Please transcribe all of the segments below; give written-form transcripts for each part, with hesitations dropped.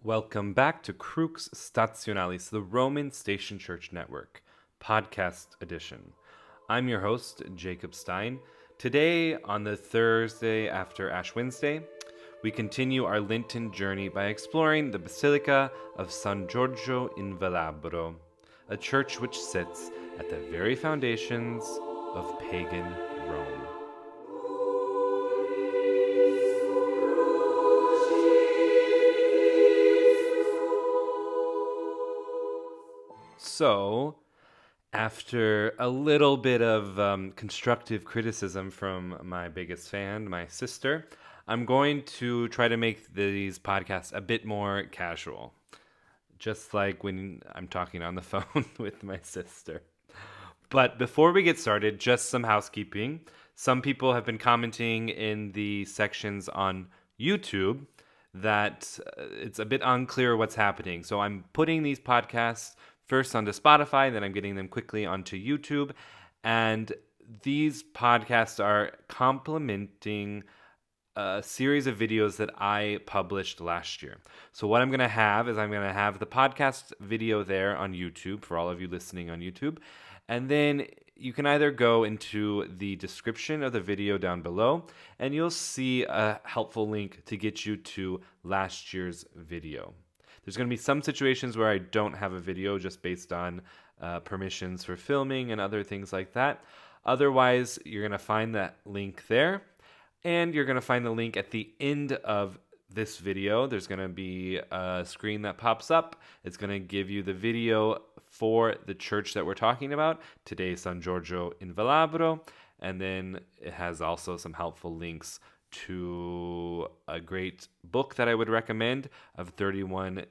Welcome back to Crux Stationalis, the Roman Station Church Network, podcast edition. I'm your host, Jacob Stein. Today, on the Thursday after Ash Wednesday, we continue our Lenten journey by exploring the Basilica of San Giorgio in Velabro, a church which sits at the very foundations of pagan Rome. So, after a little bit of constructive criticism from my biggest fan, my sister, I'm going to try to make these podcasts a bit more casual, just like when I'm talking on the phone with my sister. But before we get started, just some housekeeping. Some people have been commenting in the sections on YouTube that it's a bit unclear what's happening. So I'm putting these podcasts first onto Spotify, then I'm getting them quickly onto YouTube. And these podcasts are complementing a series of videos that I published last year. So what I'm going to have is I'm going to have the podcast video there on YouTube for all of you listening on YouTube. And then you can either go into the description of the video down below and you'll see a helpful link to get you to last year's video. There's going to be some situations where I don't have a video just based on permissions for filming and other things like that. Otherwise, you're going to find that link there. And you're going to find the link at the end of this video. There's going to be a screen that pops up. It's going to give you the video for the church that we're talking about. Today, San Giorgio in Velabro. And then it has also some helpful links to a great book that I would recommend of 31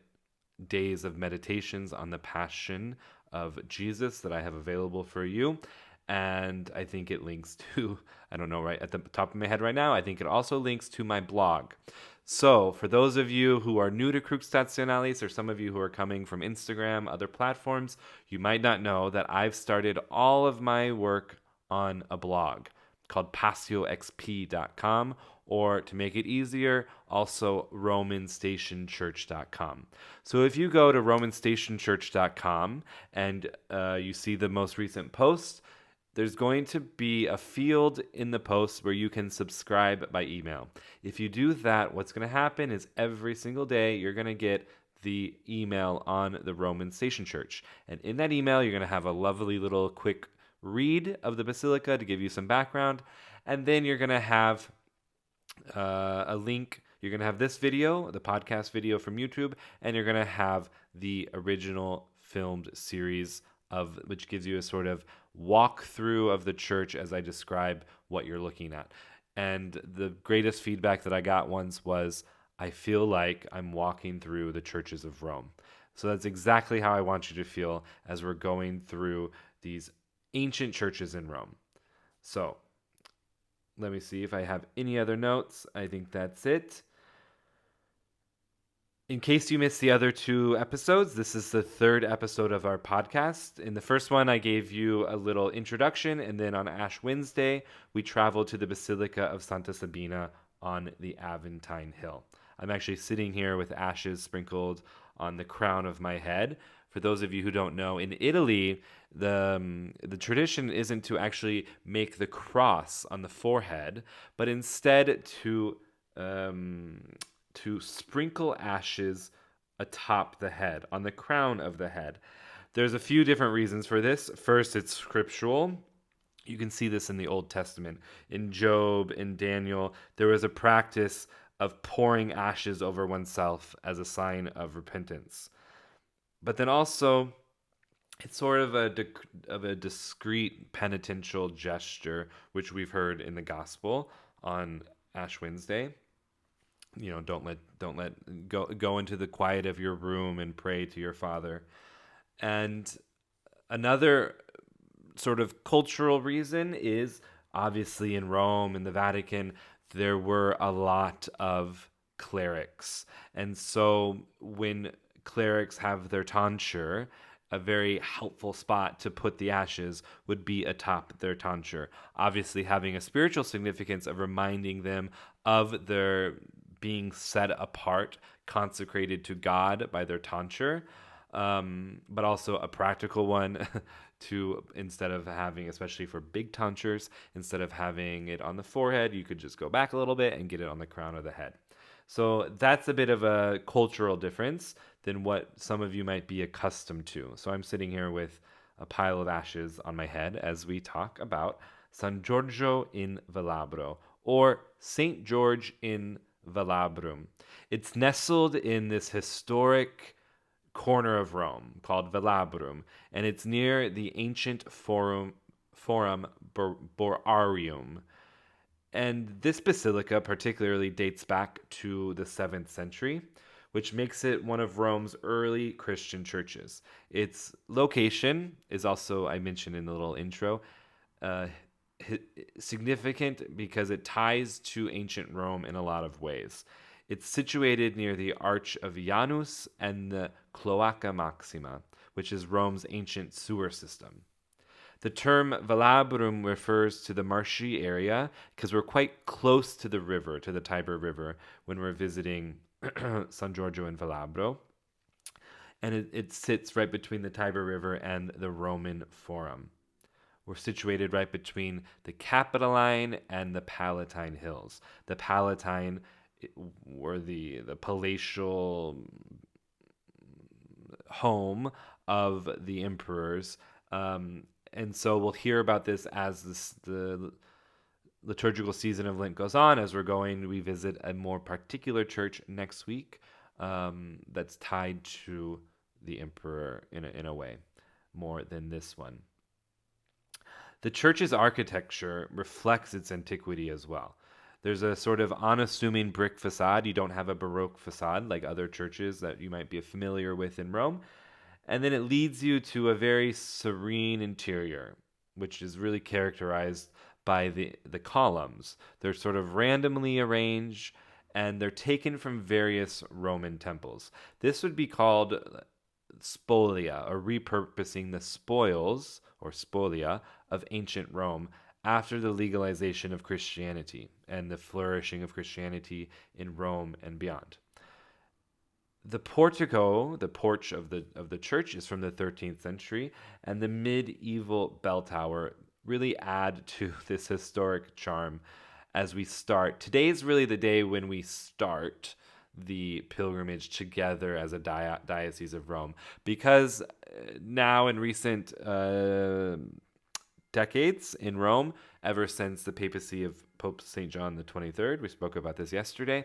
days of meditations on the Passion of Jesus that I have available for you. And I think it links to, I don't know right at the top of my head right now, I think it also links to my blog. So for those of you who are new to Crux Stationalis, or some of you who are coming from Instagram, other platforms, you might not know that I've started all of my work on a blog called passioxp.com, or to make it easier, also romanstationchurch.com. So if you go to romanstationchurch.com and you see the most recent post, there's going to be a field in the post where you can subscribe by email. If you do that, what's going to happen is every single day you're going to get the email on the Roman Station Church. And in that email, you're going to have a lovely little quick read of the Basilica to give you some background. And then you're going to have a link. You're going to have this video, the podcast video from YouTube, and you're going to have the original filmed series of which gives you a sort of walkthrough of the church as I describe what you're looking at. And the greatest feedback that I got once was, I feel like I'm walking through the churches of Rome. So that's exactly how I want you to feel as we're going through these ancient churches in Rome. So let me see if I have any other notes. I think that's it. In case you missed the other two episodes, this is the third episode of our podcast. In the first one, I gave you a little introduction, and then on Ash Wednesday, we traveled to the Basilica of Santa Sabina on the Aventine Hill. I'm actually sitting here with ashes sprinkled on the crown of my head. For those of you who don't know, in Italy, the tradition isn't to actually make the cross on the forehead, but instead to sprinkle ashes atop the head, on the crown of the head. There's a few different reasons for this. First, it's scriptural. You can see this in the Old Testament. In Job, in Daniel, there was a practice of pouring ashes over oneself as a sign of repentance. But then also, it's sort of a discreet penitential gesture, which we've heard in the gospel on Ash Wednesday. You know, don't let go into the quiet of your room and pray to your Father. And another sort of cultural reason is obviously in Rome, in the Vatican, there were a lot of clerics. And so when clerics have their tonsure, a very helpful spot to put the ashes would be atop their tonsure. Obviously having a spiritual significance of reminding them of their being set apart, consecrated to God by their tonsure, but also a practical one to, instead of having, especially for big tonsures, instead of having it on the forehead, you could just go back a little bit and get it on the crown of the head. So that's a bit of a cultural difference than what some of you might be accustomed to. So I'm sitting here with a pile of ashes on my head as we talk about San Giorgio in Velabro, or Saint George in Velabrum. It's nestled in this historic corner of Rome called Velabrum, and it's near the ancient Forum Borarium. And this basilica particularly dates back to the 7th century, which makes it one of Rome's early Christian churches. Its location is also, I mentioned in the little intro, uh, significant because it ties to ancient Rome in a lot of ways. It's situated near the Arch of Janus and the Cloaca Maxima, which is Rome's ancient sewer system. The term Velabrum refers to the marshy area because we're quite close to the river, to the Tiber River, when we're visiting San Giorgio and Velabro. And it sits right between the Tiber River and the Roman Forum. We're situated right between the Capitoline and the Palatine Hills. The Palatine were the palatial home of the emperors. And so we'll hear about this as the liturgical season of Lent goes on. As we visit a more particular church next week that's tied to the emperor in a way, more than this one. The church's architecture reflects its antiquity as well. There's a sort of unassuming brick facade. You don't have a Baroque facade like other churches that you might be familiar with in Rome. And then it leads you to a very serene interior, which is really characterized by the columns. They're sort of randomly arranged, and they're taken from various Roman temples. This would be called spolia, or repurposing the spoils, or spolia, of ancient Rome after the legalization of Christianity and the flourishing of Christianity in Rome and beyond. The portico, the porch of the church, is from the 13th century, and the medieval bell tower really add to this historic charm as we start. Today is really the day when we start the pilgrimage together as a Diocese of Rome, because now in recent decades in Rome, ever since the papacy of Pope St. John the 23rd, we spoke about this yesterday,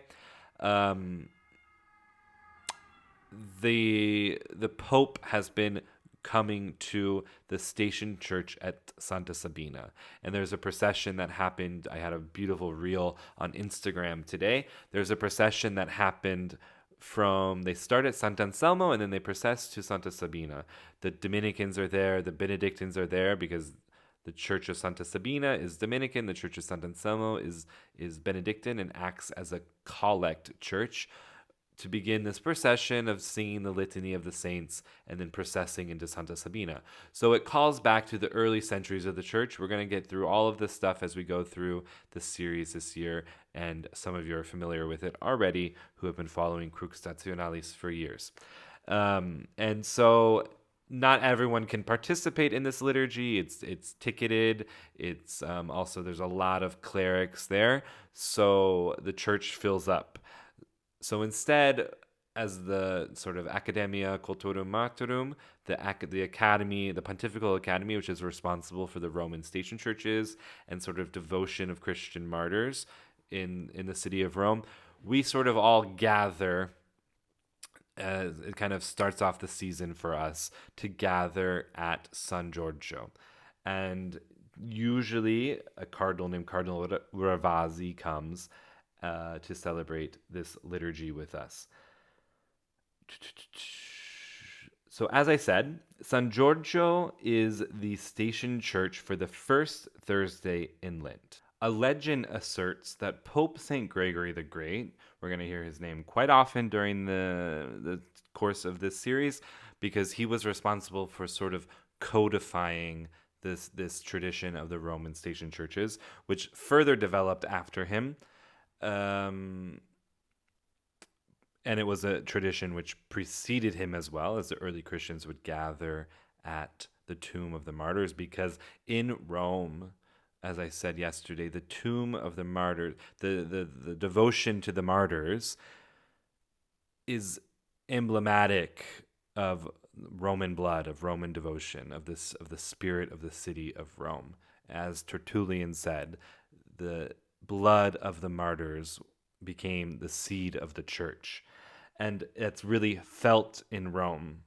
the Pope has been coming to the station church at Santa Sabina. And there's a procession that happened. I had a beautiful reel on Instagram today. There's a procession that happened they start at Sant'Anselmo and then they process to Santa Sabina. The Dominicans are there, the Benedictines are there because the Church of Santa Sabina is Dominican, the Church of Sant'Anselmo is Benedictine and acts as a collect church to begin this procession of singing the Litany of the Saints and then processing into Santa Sabina. So it calls back to the early centuries of the church. We're going to get through all of this stuff as we go through the series this year, and some of you are familiar with it already who have been following Crux Stationalis for years. And so not everyone can participate in this liturgy. It's ticketed. It's also, there's a lot of clerics there, so the church fills up. So instead, as the sort of Academia Culturum Martyrum, the academy, the Pontifical Academy, which is responsible for the Roman station churches and sort of devotion of Christian martyrs in the city of Rome, we sort of all gather. It kind of starts off the season for us to gather at San Giorgio. And usually a cardinal named Cardinal Ravasi comes to celebrate this liturgy with us. So as I said, San Giorgio is the station church for the first Thursday in Lent. A legend asserts that Pope St. Gregory the Great, we're going to hear his name quite often during the course of this series, because he was responsible for sort of codifying this tradition of the Roman station churches, which further developed after him. And it was a tradition which preceded him as well, as the early Christians would gather at the tomb of the martyrs, because in Rome, as I said yesterday, the tomb of the martyrs, the devotion to the martyrs is emblematic of Roman blood, of Roman devotion, of this of the spirit of the city of Rome. As Tertullian said, the blood of the martyrs became the seed of the church, and it's really felt in Rome.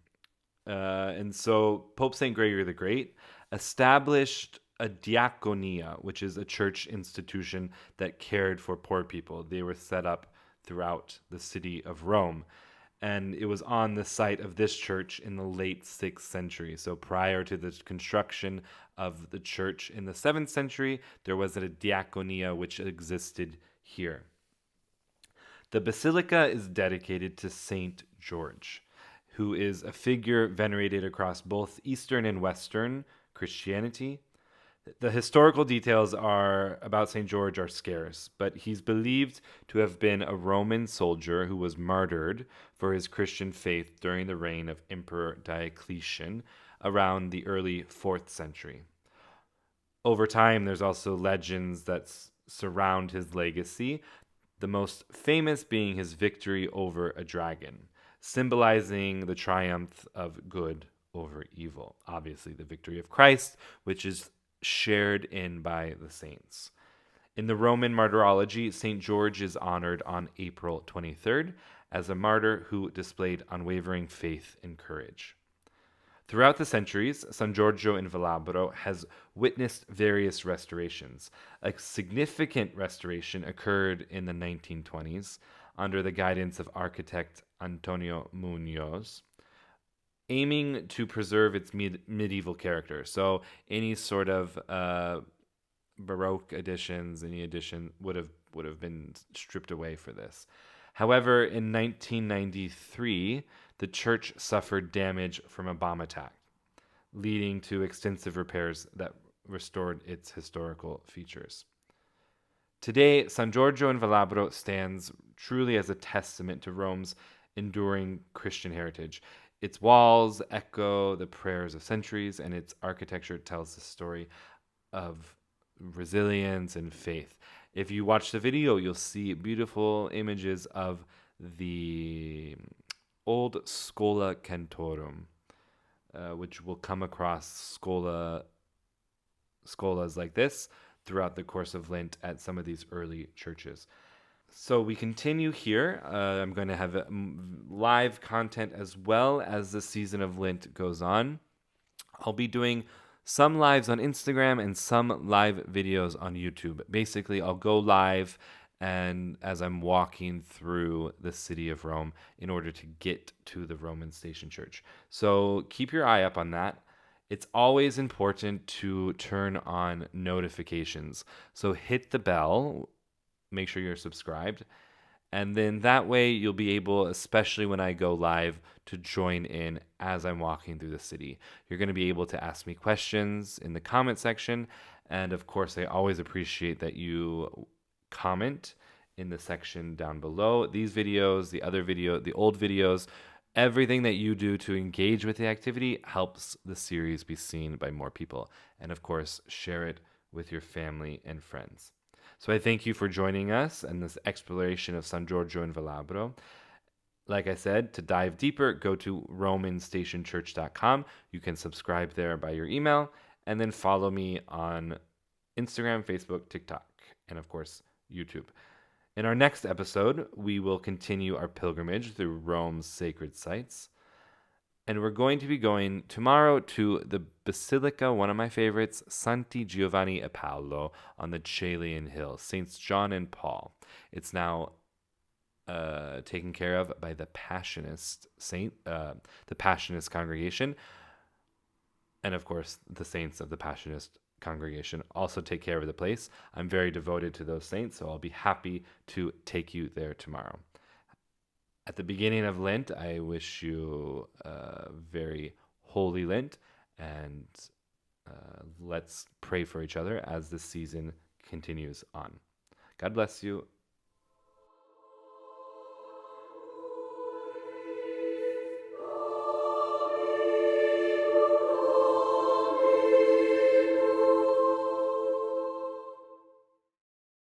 And so Pope Saint Gregory the Great established a diaconia, which is a church institution that cared for poor people. They were set up throughout the city of Rome. And it was on the site of this church in the late 6th century. So prior to the construction of the church in the 7th century, there was a diaconia which existed here. The basilica is dedicated to Saint George, who is a figure venerated across both Eastern and Western Christianity. The historical details about St. George are scarce, but he's believed to have been a Roman soldier who was martyred for his Christian faith during the reign of Emperor Diocletian around the early 4th century. Over time, there's also legends that surround his legacy, the most famous being his victory over a dragon, symbolizing the triumph of good over evil. Obviously, the victory of Christ, which is shared in by the saints. In the Roman martyrology, St. George is honored on April 23rd as a martyr who displayed unwavering faith and courage. Throughout the centuries, San Giorgio in Velabro has witnessed various restorations. A significant restoration occurred in the 1920s under the guidance of architect Antonio Munoz, aiming to preserve its medieval character. So any sort of Baroque additions, any addition would have been stripped away for this. However, in 1993, the church suffered damage from a bomb attack, leading to extensive repairs that restored its historical features. Today, San Giorgio in Velabro stands truly as a testament to Rome's enduring Christian heritage. Its walls echo the prayers of centuries, and its architecture tells the story of resilience and faith. If you watch the video, you'll see beautiful images of the old Schola Cantorum, which will come across scholas like this throughout the course of Lent at some of these early churches. So we continue here. I'm going to have live content as well as the season of Lent goes on. I'll be doing some lives on Instagram and some live videos on YouTube. Basically, I'll go live and as I'm walking through the city of Rome in order to get to the Roman Station Church. So keep your eye up on that. It's always important to turn on notifications. So hit the bell, make sure you're subscribed, and then that way you'll be able, especially when I go live, to join in as I'm walking through the city. You're going to be able to ask me questions in the comment section. And of course, I always appreciate that you comment in the section down below. These videos, the old videos, everything that you do to engage with the activity helps the series be seen by more people. And of course, share it with your family and friends. So I thank you for joining us in this exploration of San Giorgio in Velabro. Like I said, to dive deeper, go to romanstationchurch.com. You can subscribe there by your email, and then follow me on Instagram, Facebook, TikTok, and of course, YouTube. In our next episode, we will continue our pilgrimage through Rome's sacred sites. And we're going to be going tomorrow to the Basilica, one of my favorites, Santi Giovanni e Paolo on the Caelian Hill, Saints John and Paul. It's now taken care of by the Passionist congregation, and of course the saints of the Passionist congregation also take care of the place. I'm very devoted to those saints, so I'll be happy to take you there tomorrow. At the beginning of Lent, I wish you a very holy Lent, and let's pray for each other as the season continues on. God bless you.